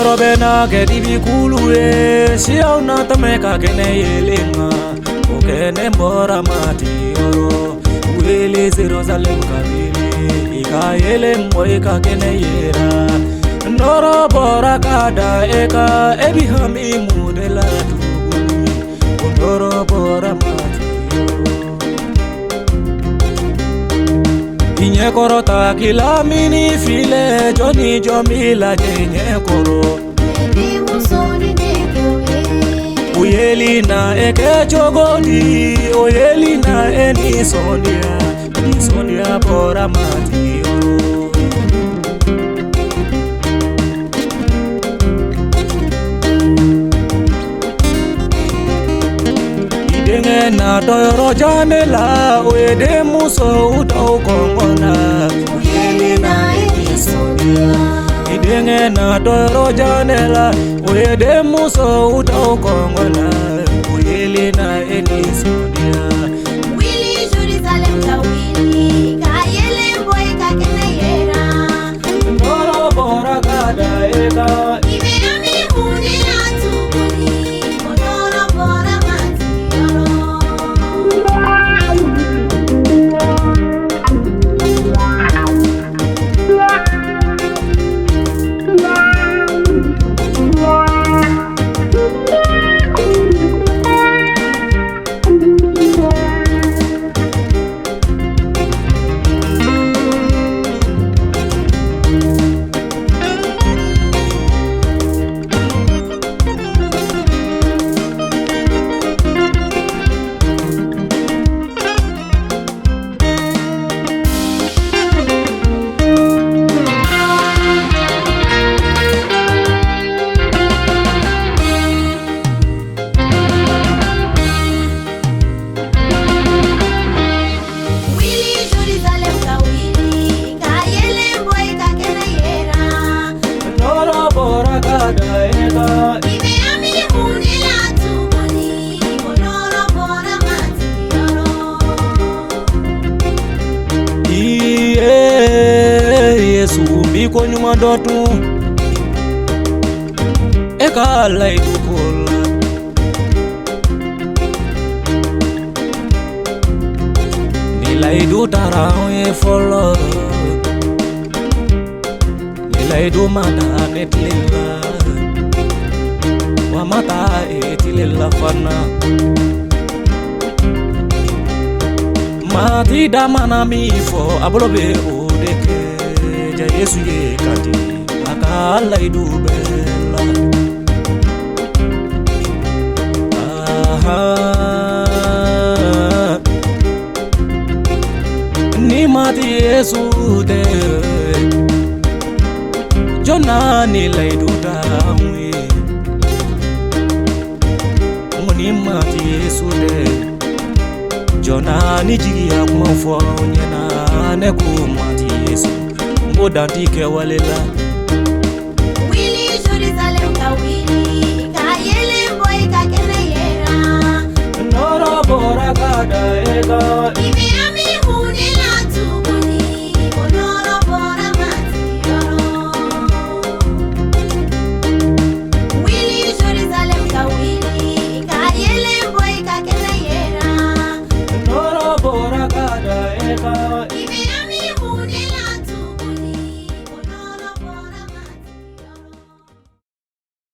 Norobena kedibi kulue siau na tameka kene yelenga okene mbora mati oro wele Jerusalem kabili ika yele mboika kene yera norobora kada eka ebihami mudela tuguni norobora mati inye korota kila mini file joni jomila jenye koro uyeli na eke chogodi oyeli na eni sonia bora mati idenge na doyoro janela wede muso utau kongona uyeli na eni sonia idenge na doyoro janela wede muso utau kongona uyeli na eni sonia Willy Jerusalem ka Willy ka yele boy ka kene yera Noro bora kada eka ibe ami muni na tuguni onoro bora mati yoro Biko nyuma dotu eka laidu kola ni laidu tarawe follow ni laidu mata netlila wa mata etlila fana mati damana mi fo ablobe odeke Yesu ye kati akala idubela ni mati Yesu de jona ni laiduta mwe ni mati Yesu de jona ni jigi akumafo nyena ne kumati Yesu Dantike walela Willy Jerusalem ka Willy ka yele boy ka kene yera Noro bora kada eka